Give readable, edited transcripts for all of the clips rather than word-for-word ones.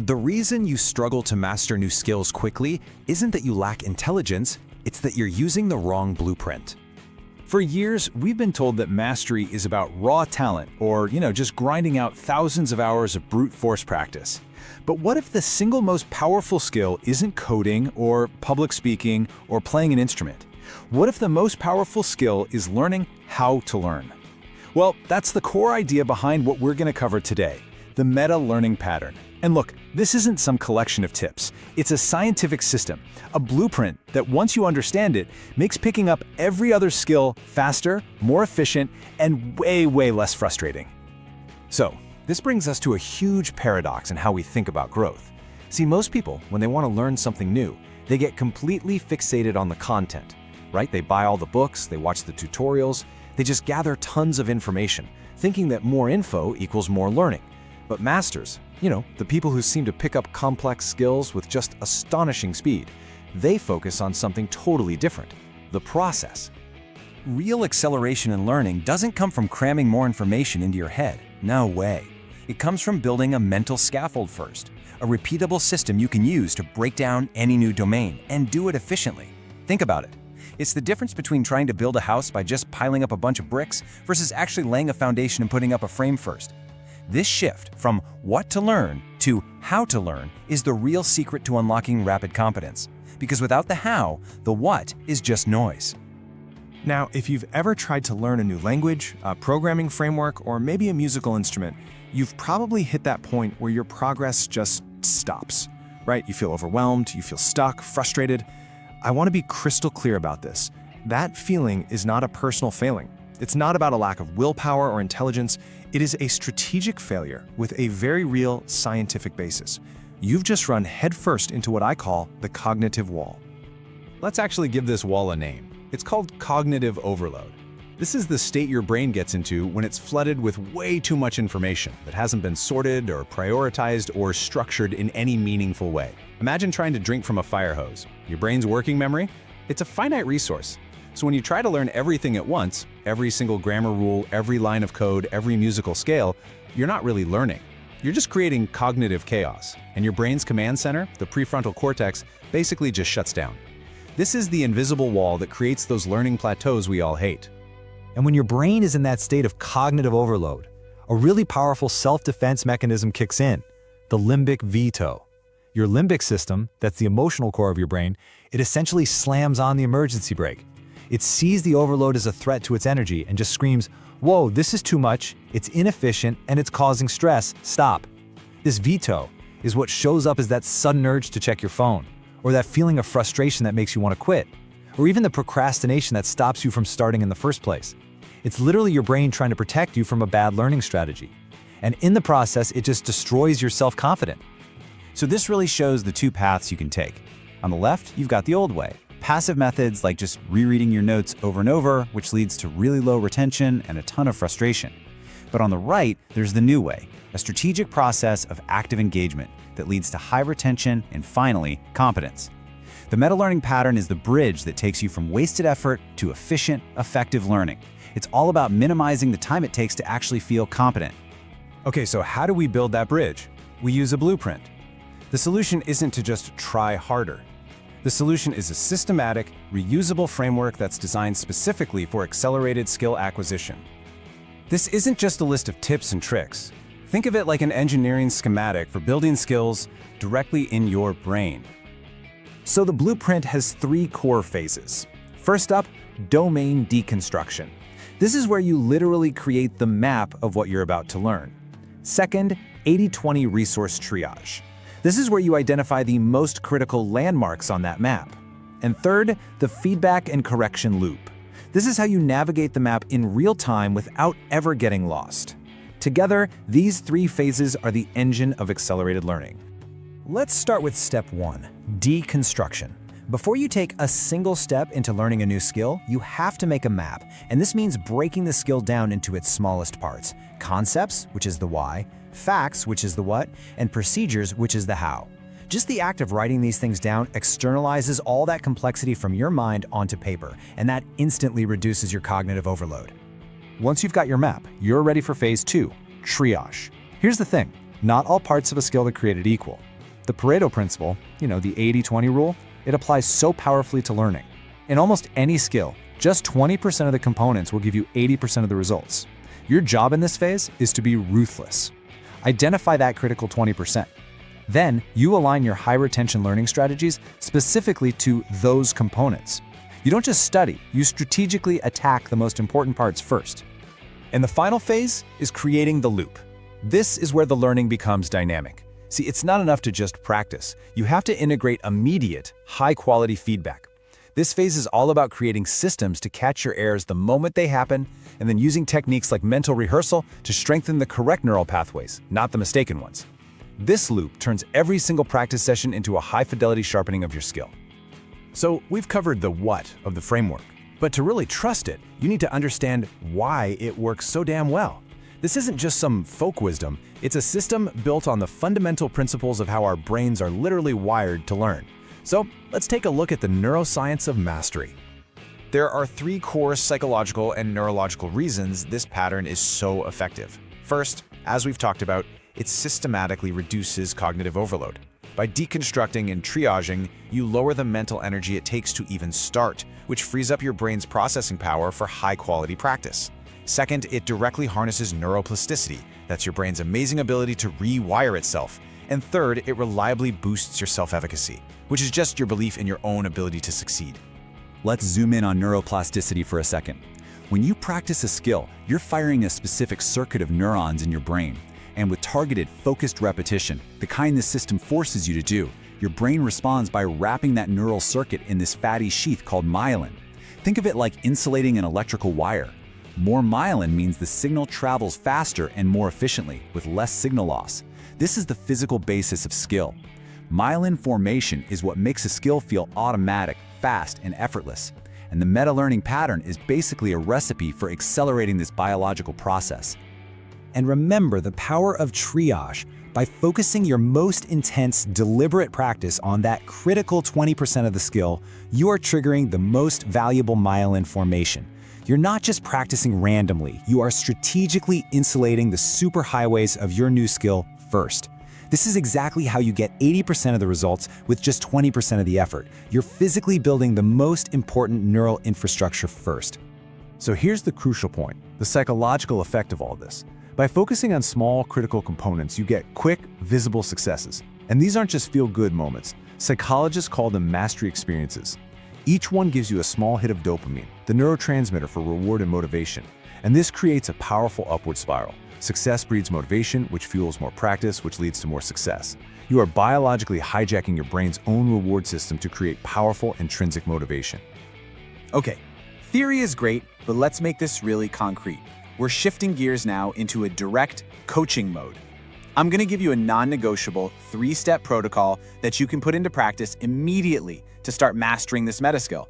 The reason you struggle to master new skills quickly isn't that you lack intelligence, it's that you're using the wrong blueprint. For years, we've been told that mastery is about raw talent or, just grinding out thousands of hours of brute force practice. But what if the single most powerful skill isn't coding or public speaking or playing an instrument? What if the most powerful skill is learning how to learn? Well, that's the core idea behind what we're going to cover today, the meta-learning pattern. And look, this isn't some collection of tips. It's a scientific system, a blueprint that once you understand it, makes picking up every other skill faster, more efficient, and way, way less frustrating. So, this brings us to a huge paradox in how we think about growth. See, most people, when they want to learn something new, they get completely fixated on the content, right? They buy all the books, they watch the tutorials, they just gather tons of information, thinking that more info equals more learning. But masters, the people who seem to pick up complex skills with just astonishing speed, they focus on something totally different, the process. Real acceleration in learning doesn't come from cramming more information into your head. No way. It comes from building a mental scaffold first, a repeatable system you can use to break down any new domain and do it efficiently. Think about it. It's the difference between trying to build a house by just piling up a bunch of bricks versus actually laying a foundation and putting up a frame first. This shift from what to learn to how to learn is the real secret to unlocking rapid competence. Because without the how, the what is just noise. Now, if you've ever tried to learn a new language, a programming framework, or maybe a musical instrument, you've probably hit that point where your progress just stops, right? You feel overwhelmed, you feel stuck, frustrated. I want to be crystal clear about this. That feeling is not a personal failing. It's not about a lack of willpower or intelligence. It is a strategic failure with a very real scientific basis. You've just run headfirst into what I call the cognitive wall. Let's actually give this wall a name. It's called cognitive overload. This is the state your brain gets into when it's flooded with way too much information that hasn't been sorted or prioritized or structured in any meaningful way. Imagine trying to drink from a fire hose. Your brain's working memory? It's a finite resource. So when you try to learn everything at once, every single grammar rule, every line of code, every musical scale, you're not really learning. You're just creating cognitive chaos, and your brain's command center, the prefrontal cortex, basically just shuts down. This is the invisible wall that creates those learning plateaus we all hate. And when your brain is in that state of cognitive overload, a really powerful self-defense mechanism kicks in, the limbic veto. Your limbic system, that's the emotional core of your brain, it essentially slams on the emergency brake. It sees the overload as a threat to its energy and just screams, "Whoa, this is too much, it's inefficient, and it's causing stress, stop." This veto is what shows up as that sudden urge to check your phone, or that feeling of frustration that makes you want to quit, or even the procrastination that stops you from starting in the first place. It's literally your brain trying to protect you from a bad learning strategy. And in the process, it just destroys your self-confidence. So this really shows the two paths you can take. On the left, you've got the old way. Passive methods like just rereading your notes over and over, which leads to really low retention and a ton of frustration. But on the right, there's the new way, a strategic process of active engagement that leads to high retention and finally, competence. The meta-learning pattern is the bridge that takes you from wasted effort to efficient, effective learning. It's all about minimizing the time it takes to actually feel competent. Okay, so how do we build that bridge? We use a blueprint. The solution isn't to just try harder. The solution is a systematic, reusable framework that's designed specifically for accelerated skill acquisition. This isn't just a list of tips and tricks. Think of it like an engineering schematic for building skills directly in your brain. So the blueprint has three core phases. First up, domain deconstruction. This is where you literally create the map of what you're about to learn. Second, 80-20 resource triage. This is where you identify the most critical landmarks on that map. And third, the feedback and correction loop. This is how you navigate the map in real time without ever getting lost. Together, these three phases are the engine of accelerated learning. Let's start with step 1, deconstruction. Before you take a single step into learning a new skill, you have to make a map, and this means breaking the skill down into its smallest parts. Concepts, which is the why, facts, which is the what, and procedures, which is the how. Just the act of writing these things down externalizes all that complexity from your mind onto paper, and that instantly reduces your cognitive overload. Once you've got your map, you're ready for phase 2, triage. Here's the thing. not all parts of a skill are created equal. The Pareto principle, the 80-20 rule, it applies so powerfully to learning. In almost any skill, just 20% of the components will give you 80% of the results. Your job in this phase is to be ruthless. Identify that critical 20%. Then, you align your high-retention learning strategies specifically to those components. You don't just study, you strategically attack the most important parts first. And the final phase is creating the loop. This is where the learning becomes dynamic. See, it's not enough to just practice. You have to integrate immediate, high-quality feedback. This phase is all about creating systems to catch your errors the moment they happen, and then using techniques like mental rehearsal to strengthen the correct neural pathways, not the mistaken ones. This loop turns every single practice session into a high-fidelity sharpening of your skill. So we've covered the what of the framework, but to really trust it, you need to understand why it works so damn well. This isn't just some folk wisdom, it's a system built on the fundamental principles of how our brains are literally wired to learn. So let's take a look at the neuroscience of mastery. There are 3 core psychological and neurological reasons this pattern is so effective. First, as we've talked about, it systematically reduces cognitive overload. By deconstructing and triaging, you lower the mental energy it takes to even start, which frees up your brain's processing power for high-quality practice. Second, it directly harnesses neuroplasticity, that's your brain's amazing ability to rewire itself. And third, it reliably boosts your self-efficacy, which is just your belief in your own ability to succeed. Let's zoom in on neuroplasticity for a second. When you practice a skill, you're firing a specific circuit of neurons in your brain. And with targeted, focused repetition, the kind this system forces you to do, your brain responds by wrapping that neural circuit in this fatty sheath called myelin. Think of it like insulating an electrical wire. More myelin means the signal travels faster and more efficiently, with less signal loss. This is the physical basis of skill. Myelin formation is what makes a skill feel automatic, fast, and effortless. And the meta-learning pattern is basically a recipe for accelerating this biological process. And remember the power of triage. By focusing your most intense, deliberate practice on that critical 20% of the skill, you are triggering the most valuable myelin formation. You're not just practicing randomly, you are strategically insulating the superhighways of your new skill first. This is exactly how you get 80% of the results with just 20% of the effort. You're physically building the most important neural infrastructure first. So here's the crucial point, the psychological effect of all this. By focusing on small, critical components, you get quick, visible successes. And these aren't just feel-good moments. Psychologists call them mastery experiences. Each one gives you a small hit of dopamine, the neurotransmitter for reward and motivation. And this creates a powerful upward spiral. Success breeds motivation, which fuels more practice, which leads to more success. You are biologically hijacking your brain's own reward system to create powerful intrinsic motivation. Okay, theory is great, but let's make this really concrete. We're shifting gears now into a direct coaching mode. I'm going to give you a non-negotiable 3-step protocol that you can put into practice immediately to start mastering this meta skill.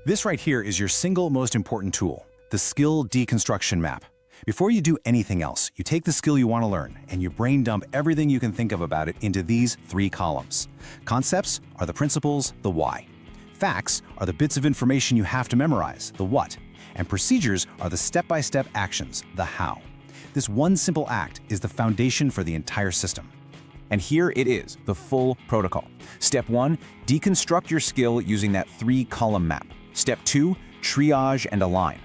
This right here is your single most important tool, the skill deconstruction map. Before you do anything else, you take the skill you want to learn and you brain dump everything you can think of about it into these 3 columns. Concepts are the principles, the why. Facts are the bits of information you have to memorize, the what. And procedures are the step-by-step actions, the how. This one simple act is the foundation for the entire system. And here it is, the full protocol. Step 1, deconstruct your skill using that 3-column map. Step 2, triage and align.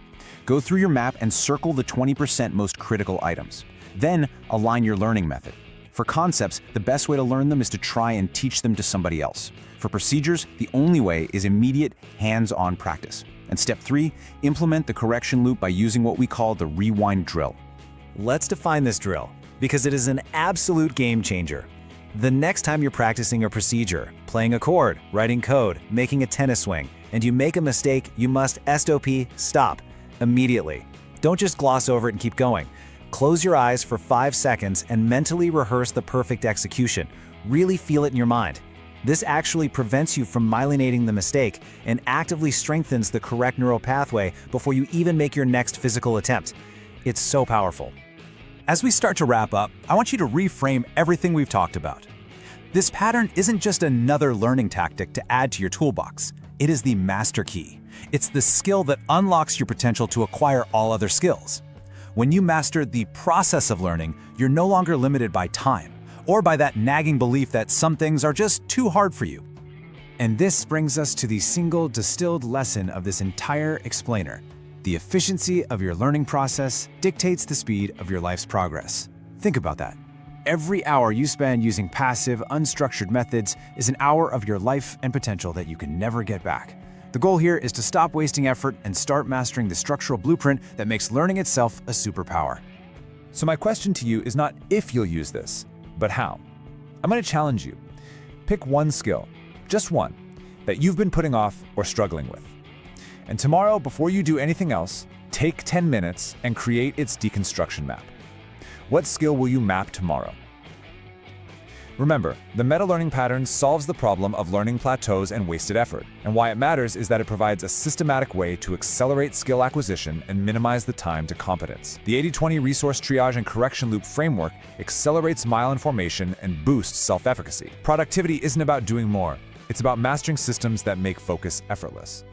Go through your map and circle the 20% most critical items. Then align your learning method. For concepts, the best way to learn them is to try and teach them to somebody else. For procedures, the only way is immediate, hands-on practice. And step 3, implement the correction loop by using what we call the rewind drill. Let's define this drill, because it is an absolute game changer. The next time you're practicing a procedure, playing a chord, writing code, making a tennis swing, and you make a mistake, you must stop immediately. Don't just gloss over it and keep going. Close your eyes for 5 seconds and mentally rehearse the perfect execution. Really feel it in your mind. This actually prevents you from myelinating the mistake and actively strengthens the correct neural pathway before you even make your next physical attempt. It's so powerful. As we start to wrap up, I want you to reframe everything we've talked about. This pattern isn't just another learning tactic to add to your toolbox. It is the master key. It's the skill that unlocks your potential to acquire all other skills. When you master the process of learning, you're no longer limited by time, or by that nagging belief that some things are just too hard for you. And this brings us to the single distilled lesson of this entire explainer. The efficiency of your learning process dictates the speed of your life's progress. Think about that. Every hour you spend using passive, unstructured methods is an hour of your life and potential that you can never get back. The goal here is to stop wasting effort and start mastering the structural blueprint that makes learning itself a superpower. So my question to you is not if you'll use this, but how. I'm going to challenge you. Pick one skill, just one, that you've been putting off or struggling with. And tomorrow, before you do anything else, take 10 minutes and create its deconstruction map. What skill will you map tomorrow? Remember, the meta-learning pattern solves the problem of learning plateaus and wasted effort. And why it matters is that it provides a systematic way to accelerate skill acquisition and minimize the time to competence. The 80-20 resource triage and correction loop framework accelerates myelin formation and boosts self-efficacy. Productivity isn't about doing more. It's about mastering systems that make focus effortless.